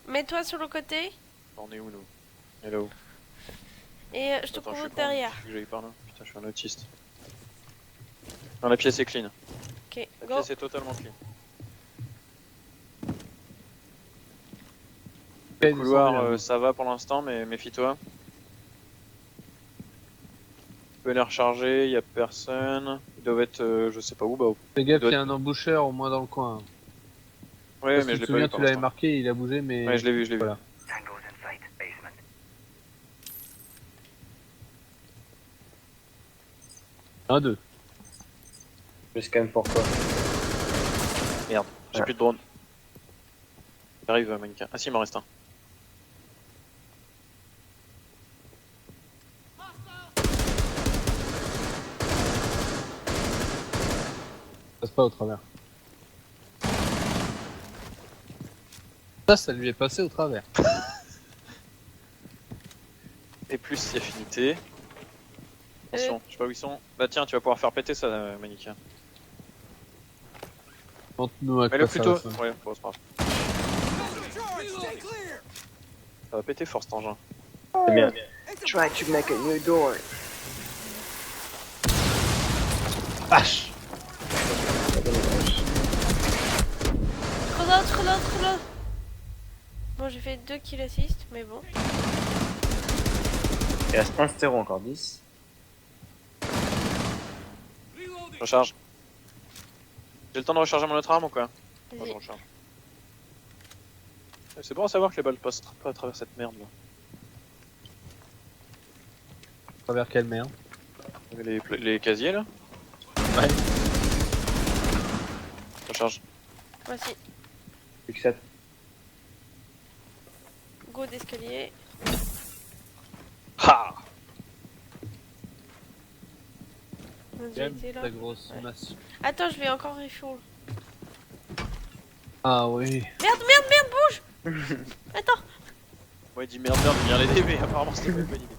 Mets-toi sur le côté On est où, nous? Hello. et je te Attends, je couvre suis pas, derrière. il faut que j'aille par là. Putain, je suis un autiste. Non, la pièce est clean. Ok, La go. pièce est totalement clean. Le couloir, ça va pour l'instant, mais méfie-toi. Tu peux les recharger, y a personne. Ils doivent être, je sais pas où, bah. Fais gaffe, doit il y a un emboucheur au moins dans le coin. Ouais, Parce mais que je l'ai tu te pas vu souviens, pour tu l'avais l'instant. marqué, il a bougé, mais. Ouais, je l'ai vu, je l'ai vu. Voilà. Un, deux. Je scanne pour toi. Merde, j'ai Ouais. plus de drone. J'arrive, mannequin. Ah si, il m'en reste un. Passe pas au travers. Ça lui est passé au travers. Et plus si affinité. Attention, je sais pas où ils sont. Bah tiens, tu vas pouvoir faire péter ça, mannequin. Montre-nous à Mets-le quoi ça plutôt. ressemble. Ouais, bon, c'est pas grave. Ça va péter fort cet engin. C'est bien. Try to make a new door. Vache. Reload. Bon, j'ai fait 2 kills assist, mais bon. Il reste un stéro encore 10. Je recharge. J'ai le temps de recharger mon autre arme ou quoi? Moi je Vas-y. recharge. C'est bon à savoir que les balles passent pas à travers cette merde là. À travers quelle merde? Les casiers là? Ouais. Recharge. Voici. Plus que 7. Go d'escalier. Ha! On a déjà été là. Ta grosse Ouais. masse. Attends, je vais encore refuel. Ah oui. Merde, bouge. Attends. Ouais, dis merde, viens l'aider, mais apparemment c'était pas une bonne idée.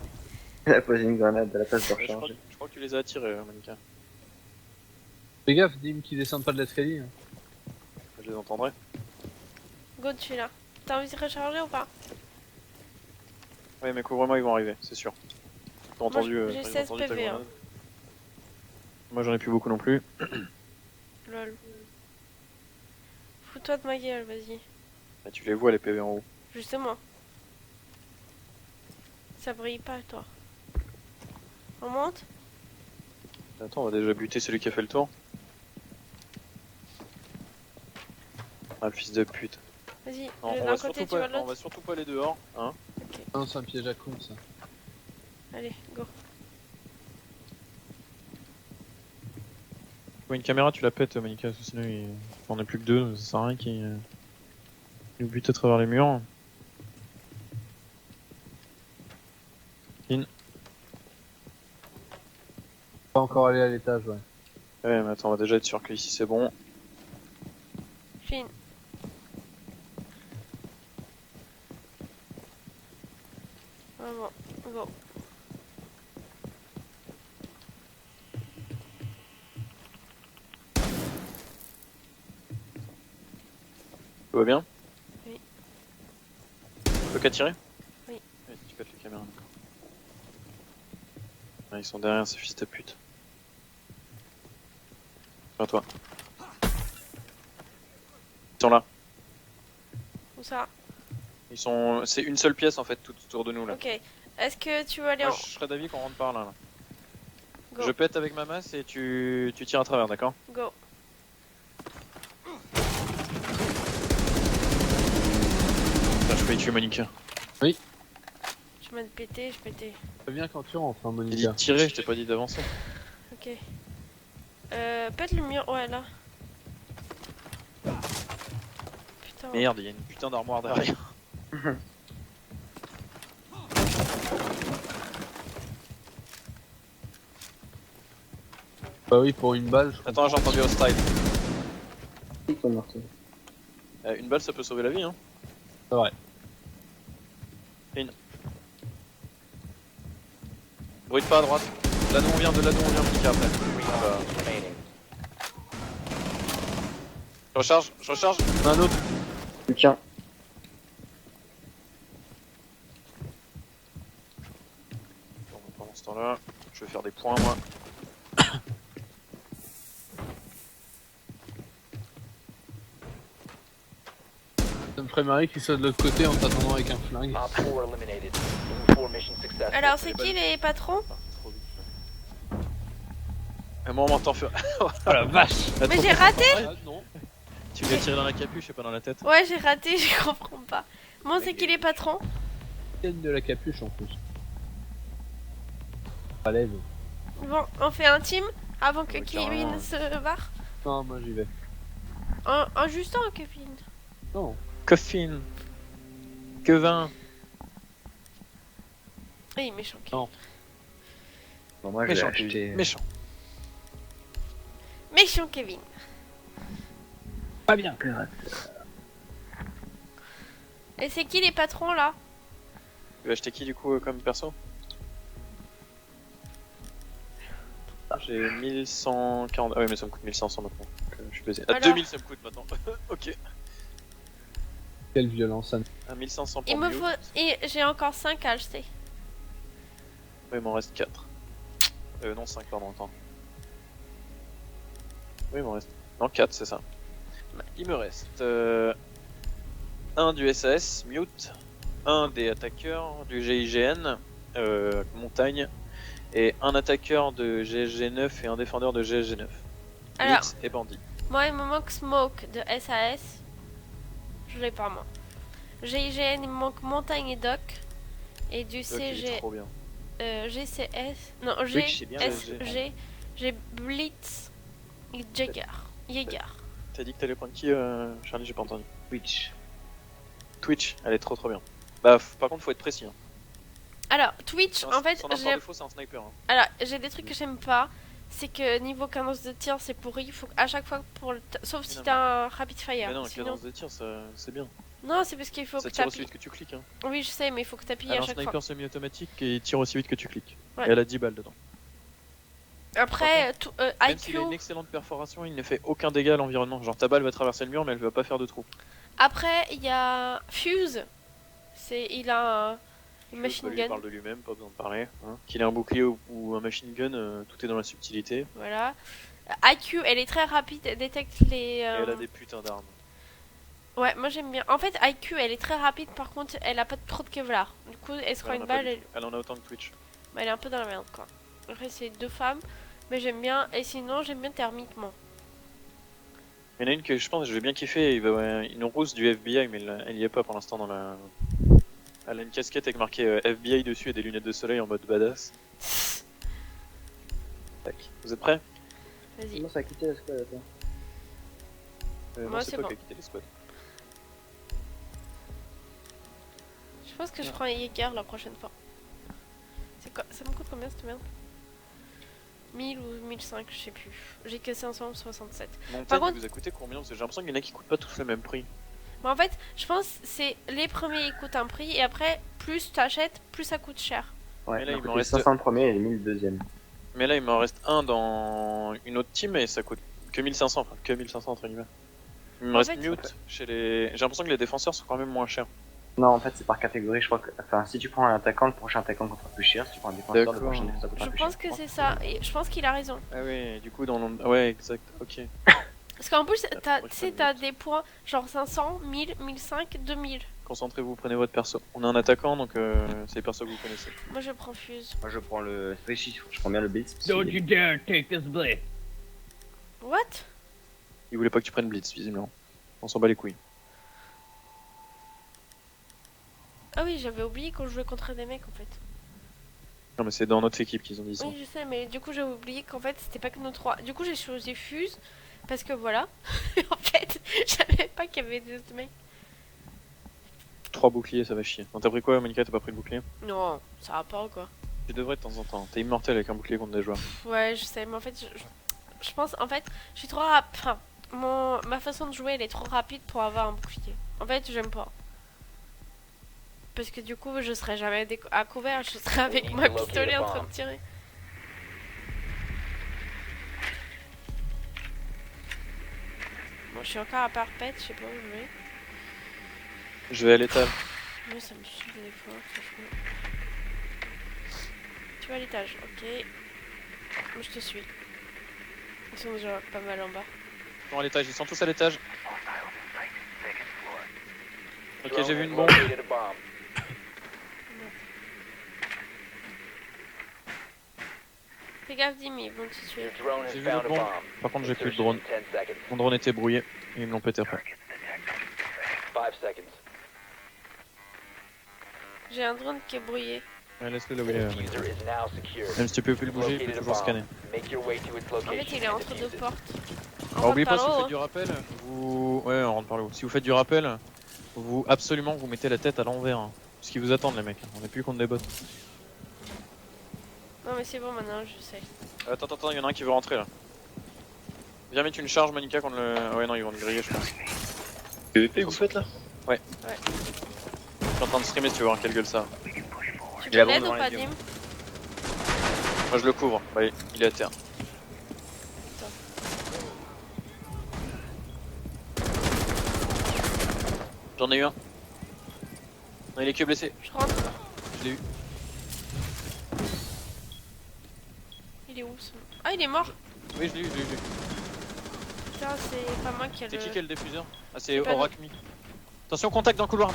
Elle a posé une grenade à la place de Ouais, recharger. je crois que tu les as attirés, mannequin. Fais gaffe, dis-moi qu'ils descendent pas de l'escalier. Hein. Je les entendrai. Go dessus là. T'as envie de recharger ou pas? Ouais, mais couvre-moi, ils vont arriver, c'est sûr. T'as entendu, j'ai ils ont 16 entendu ta PV, hein. grenade. Moi j'en ai plus beaucoup non plus. Lol. Fous-toi de ma gueule, vas-y. Bah, tu les vois les PV en haut. Justement. Ça brille pas, toi. On monte? Attends, on va déjà buter celui qui a fait le tour. Ah, le fils de pute. Vas-y, Non, on d'un va, côté, surtout tu vas pas, de on l'autre. va surtout pas aller dehors, hein. Non, c'est un piège à con ça. Allez, go. Ouais, une caméra, tu la pètes, Monica, parce que sinon on est plus que deux, ça sert à rien qu'il nous bute à travers les murs. Pas encore aller à l'étage, ouais. Ouais, mais attends, on va déjà être sûr qu'ici c'est bon. Fine. Vraiment, go. Tout va bien? Oui. Tu peux qu'à tirer? Oui. Ouais, tu pètes les caméras, d'accord. Ouais, ils sont derrière ces fils de pute. Vers toi. Ils sont là. Où ça? Ils sont. C'est une seule pièce en fait, tout autour de nous là. Ok. Est-ce que tu veux aller Moi, en... je serais d'avis qu'on rentre par là. Go. Je pète avec ma masse et tu tires à travers, d'accord? Go. Putain, je peux y tuer Monica. Tu m'as pété, je pétais. Très bien quand tu rentres, hein, J'ai dit Monica. de tirer, je t'ai pas dit d'avancer. Ok. Pète le mur, ouais là. Putain. Merde, il y a une putain d'armoire derrière. Bah oui, pour une balle, je Attends, j'ai entendu hostile. Ton marteau. Une balle, ça peut sauver la vie, hein. C'est vrai. Brûle pas à droite. Là d'où on vient, Monica après. 3 hostiles remaining. Je recharge. Un autre. Tiens. Bon, pendant ce temps-là, je vais faire des points, moi. Ça me ferait marrer qu'il soit de l'autre côté en t'attendant avec un flingue. Op 4 eliminated. Team 4 mission successful. Alors, c'est qui les patrons? Trop vite. Et moi, on m'entend faire. Oh la vache. Mais j'ai raté! Ah, non. Tu lui as tiré dans la capuche et pas dans la tête. Ouais, j'ai raté, je comprends pas. Bon, c'est qui les patrons? Gagne de la capuche en plus. À l'aise. Bon, on fait un team avant que Ouais, Kevin carrément. se barre. Non, moi j'y vais. Un juste un, Kevin. Non. Coffin. Quevin. Oui, méchant. Kevin. Non. Bon, moi, je vais Méchant. acheter. Méchant. Méchant Kevin. Pas bien. Et c'est qui les patrons là? Tu veux acheter qui du coup comme perso? J'ai 1140. Ah oui, mais ça me coûte 1500 maintenant. Donc, je suis baisé. À Alors 2000 ça me coûte maintenant. Ok. Quelle violence. Ça... À 1500 pour Il me Mute. faut. Et j'ai encore 5 à acheter. Ouais, il m'en reste 4. Non, 5, pardon, attends. Oui, il m'en reste. Non, 4, c'est ça. Il me reste un du SAS, Mute, un des attaqueurs du GIGN, Montagne, et un attaqueur de GSG9 et un défendeur de GSG9. Alors, Blitz et Bandit. moi il me manque Smoke de SAS. Je l'ai pas moi. GIGN il me manque Montagne et Doc. Et du Donc, il est CG. trop bien. GCS. Non, Twitch, c'est bien, GSG. J'ai Blitz et Jaeger. T'as dit que t'allais prendre qui, Charlie? J'ai pas entendu. Twitch. Twitch, elle est trop bien. Bah, par contre, faut être précis. Hein. Alors, Twitch, en fait, Sans j'ai. défaut, c'est un sniper. Hein. Alors, j'ai des trucs que j'aime pas. C'est que niveau cadence de tir, c'est pourri. Il faut à chaque fois pour le sauf si non, t'as un rapid fire. Mais non, Sinon... cadence de tir, c'est bien. Non, c'est parce qu'il faut Ça que tire aussi t'appuies. vite que tu cliques. Hein. Oui, je sais, mais il faut que t'appuies Elle à a un chaque sniper fois. semi-automatique et il tire aussi vite que tu cliques. Ouais. Et elle a 10 balles dedans. Après, Même IQ. s'il a une excellente perforation, il ne fait aucun dégât à l'environnement. Genre ta balle va traverser le mur, mais elle va pas faire de trou. Après, il y a Fuse. Il a Une machine Lui, gun. il parle de lui-même, pas besoin de parler. Hein. Qu'il ait un bouclier ou un machine gun, tout est dans la subtilité. Voilà. IQ, elle est très rapide, elle détecte les. Et elle a des putains d'armes. Ouais, moi j'aime bien. En fait, IQ, elle est très rapide, par contre, elle a pas trop de Kevlar. Du coup, elle se prend Elle en une a pas balle, du elle... tout. Elle en a autant que Twitch. bah, elle est un peu dans la merde, quoi. Après, c'est 2 femmes, mais j'aime bien. Et sinon, j'aime bien thermiquement. Il y en a une que je pense que je vais bien kiffer, une rousse du FBI, mais elle y est pas pour l'instant dans la. Elle a une casquette avec marqué FBI dessus et des lunettes de soleil en mode badass. Tac. Vous êtes prêts? Vas-y. Moi, ça a quitté la squad, attends. Moi, non, c'est toi bon. qui as quitté les squads. Je pense que je prends un Jaeger la prochaine fois. C'est quoi? Ça me coûte combien cette merde? 1000 ou 1005, je sais plus. J'ai que 567. Mon Par tag, contre- il vous a coûté combien? Parce que j'ai l'impression qu'il y en a qui coûtent pas tous le même prix. Mais en fait, je pense que c'est les premiers ils coûtent un prix et après, plus t'achètes, plus ça coûte cher. Ouais, Mais là, il il m'en coûte reste- 500 le premier et 1000 le deuxième. Mais là, il m'en reste un dans une autre team et ça coûte que 1500, enfin que 1500 entre guillemets. Il me En reste fait, mute chez les. J'ai l'impression que les défenseurs sont quand même moins chers. Non, en fait, c'est par catégorie, je crois que. Enfin, si tu prends un attaquant, le prochain attaquant coûtera plus cher. Si tu prends un défenseur, le D'accord. prochain défenseur coûtera Je plus pense cher. que c'est ça. Et je pense qu'il a raison. Ah ouais, du coup, dans le. Ouais, exact, ok. Parce qu'en plus, t'as, moi, tu je sais, fais t'as le des points genre 500, 1000, 1005, 2000. Concentrez-vous, prenez votre perso. On a un attaquant donc c'est les persos que vous connaissez. Moi, je prends Fuse. Moi, je prends le. Oui, je prends bien le Blitz. parce Don't qu'il you est- dare take this blade. What? Il voulait pas que tu prennes Blitz, visiblement. On s'en bat les couilles. Ah oui, j'avais oublié qu'on jouait contre des mecs en fait. Non, mais c'est dans notre équipe qu'ils ont dit ça. Oui, je sais, mais du coup, j'ai oublié qu'en fait, c'était pas que nos 3. Du coup, j'ai choisi Fuse. Parce que voilà. En fait, je savais pas qu'il y avait des autres mecs. 3 boucliers, ça va chier. Non, t'as pris quoi, Monica? T'as pas pris le bouclier? Non, ça va pas ou quoi. Tu devrais de temps en temps. T'es immortel avec un bouclier contre des joueurs. Ouais, je sais, mais en fait, je pense, en fait, je suis trop rapide. Enfin, ma façon de jouer, elle est trop rapide pour avoir un bouclier. En fait, j'aime pas. Parce que du coup, je serais jamais à couvert, je serais avec ma pistolet en train de tirer. Bon, je suis encore à parpette, je sais pas où je vais. Je vais à l'étage. Moi, ça me saoule des fois, franchement. Tu vas à l'étage, ok. Moi, je te suis. Ils sont déjà pas mal en bas. Ils sont à l'étage, ils sont tous à l'étage. Ok, j'ai vu une bombe. Located a bomb. Fais gaffe, Dim, ils vont te tuer. Your drone has J'ai vu found l'autre a bombe. bomb. Par contre, j'ai plus de Insertion drone. in 10 seconds. Mon drone était brouillé et ils me l'ont pété après. 5 seconds. J'ai un drone qui est brouillé. Ouais, laisse-le là où The il est. diffuser is now secure. Même si tu peux plus le bouger, il Located peut a toujours bomb. scanner. Make your way to its En location fait, il est and entre deux defuse it. portes. Alors, oubliez pas, si par vous là-haut, faites du rappel, vous. Ouais, on rentre par le haut. Si vous faites du rappel, vous absolument vous mettez la tête à l'envers. Hein. Parce qu'ils vous attendent, les mecs. On est plus contre des bots. Non, mais c'est bon maintenant, je sais. Attends, il y en a un qui veut rentrer là. Viens mettre une charge, Monica, contre le. Ouais, non, ils vont le griller, je pense. PVP, vous faites là? Je suis en train de streamer si tu veux voir quelle gueule ça. Tu Il a peux l'aide bon ou dans pas, les Dim? Moi je le couvre. Bah, il est à terre. J'en ai eu un. Non, il est que blessé. Je rentre. Je l'ai eu. Il est où ce... Ah, il est mort. Oui, je l'ai eu. Putain, c'est pas moi qui a C'est le... qui a le diffuseur? Ah, C'est c'est pas Orakmi. Attention, contact dans le couloir,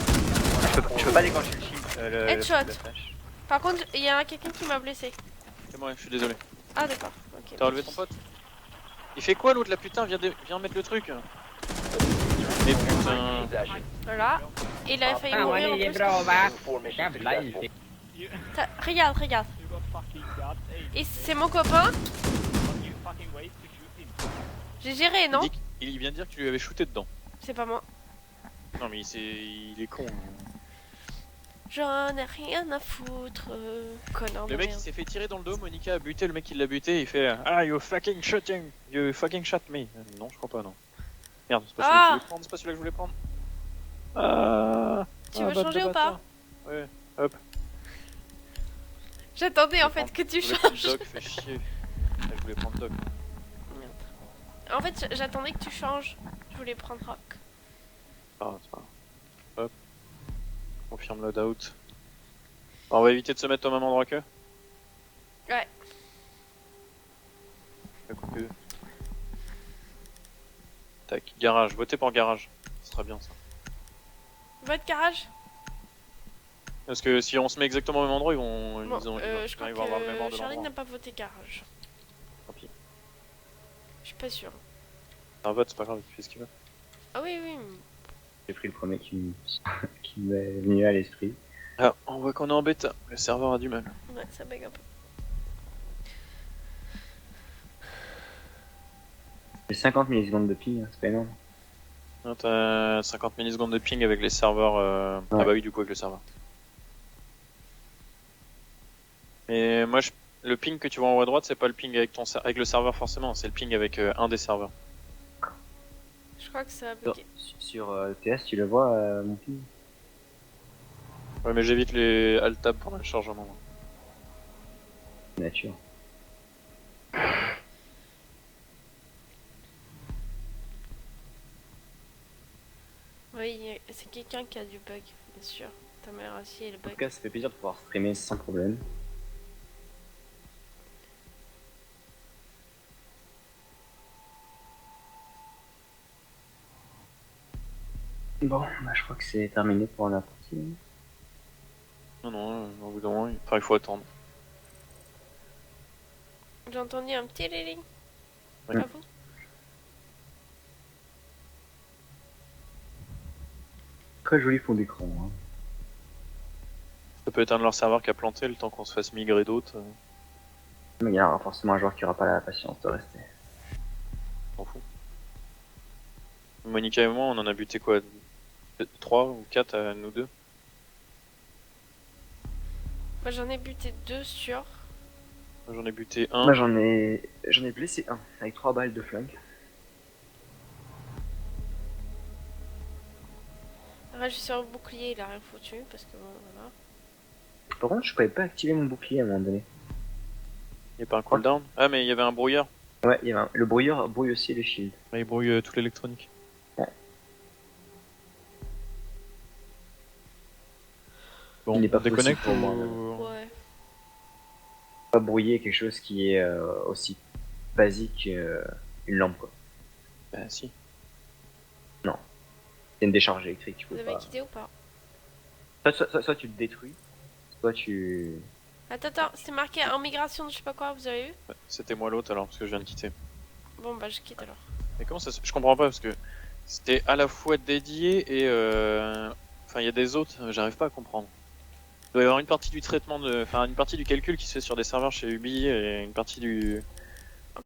Je peux pas déclencher le shield. Headshot. le flash. Par contre, il y a quelqu'un qui m'a blessé. C'est moi, je suis désolé. Ah, d'accord. Ok. T'as relevé ton pote? Il fait quoi l'autre là, putain? Viens mettre le truc. Mais putain. Possession. Voilà. Et il a failli mourir en plus. Four mission successful. Regarde. Et c'est mon copain. J'ai géré, non? Il vient de dire que tu lui avais shooté dedans. C'est pas moi. Non mais il est con. J'en ai rien à foutre. Connard de Le mec il merde. s'est fait tirer dans le dos, Monica a buté, le mec il l'a buté, il fait ah you fucking shooting, you fucking shot me. Non je crois pas non. Merde, c'est pas celui que je voulais prendre, c'est pas celui-là que je voulais prendre. Tu veux changer ou pas? Ouais. J'attendais en fait que tu Je voulais prendre changes. Doc, fait chier. Ah, je voulais prendre Doc. En fait, j'attendais que tu changes. Je voulais prendre Rock. Ah, c'est pas grave. Hop. Bon, confirme loadout. On va éviter de se mettre au même endroit qu'eux. Ouais. Quoique. Tac, garage, votez pour garage. Ce sera bien ça. Votre garage? Parce que si on se met exactement au même endroit, ils vont. Bon, ils je crois vont avoir le même que ordre de Charlie l'endroit. n'a pas voté garage. Tant pis. Je suis pas sûre. Un vote, c'est pas grave, il fait ce qu'il veut. Ah oui, oui. J'ai pris le premier qui m'est venu à l'esprit. Ah, on voit qu'on est en bêta. Le serveur a du mal. Ouais, ça bug un peu. J'ai 50 millisecondes de ping, hein, c'est pas énorme. Ah, t'as 50 millisecondes de ping avec les serveurs. Ouais. Ah bah oui, du coup, avec le serveur. Mais moi, le ping que tu vois en haut à droite, c'est pas le ping avec, avec le serveur forcément, c'est le ping avec un des serveurs. Je crois que ça a bugué. Sur TS, tu le vois, mon ping? Ouais, mais j'évite les alt-tab pour le chargement. Nature. Oui, c'est quelqu'un qui a du bug, bien sûr. Ta mère aussi, elle En tout bug. cas, ça fait plaisir de pouvoir streamer sans problème. Bon, bah, je crois que c'est terminé pour la partie. Non, non, au bout d'un moment, il faut attendre. J'ai entendu un petit liling. Ouais. À vous? Très joli fond d'écran. Hein. Ça peut être un de leurs serveurs qui a planté le temps qu'on se fasse migrer d'autres. Mais il y aura forcément un joueur qui aura pas la patience de rester. On s'en fout. Monica et moi, on en a buté quoi 3 ou 4 à nous deux. Moi j'en ai buté 2 sur. Moi, j'en ai buté un. Moi j'en ai blessé un avec 3 balles de flingue. Après je suis sur le bouclier, il a rien foutu parce que bon voilà. Par contre, je pouvais pas activer mon bouclier à un moment donné. Il n'y a pas un cooldown. Ah, mais il y avait un brouilleur. Ouais, il y avait le brouilleur brouille aussi les shields. Ouais, il brouille toute l'électronique. Ouais. Bon, Il n'est pas on déconnecte possible pour moi, ou... Ouais. Pas brouiller quelque chose qui est aussi basique qu'une lampe quoi. Bah si. C'est une décharge électrique, tu Vous peux avez pas. quitté ou pas? Soit tu te détruis, soit tu. Attends, c'est marqué en migration de je sais pas quoi, vous avez vu? Ouais, c'était moi l'autre alors, parce que je viens de quitter. Bon bah je quitte alors. Mais comment ça se... Je comprends pas, parce que c'était à la fois dédié et... Enfin, il y a des autres, j'arrive pas à comprendre. Il doit y avoir une partie du traitement de... Enfin, une partie du calcul qui se fait sur des serveurs chez Ubi et une partie du...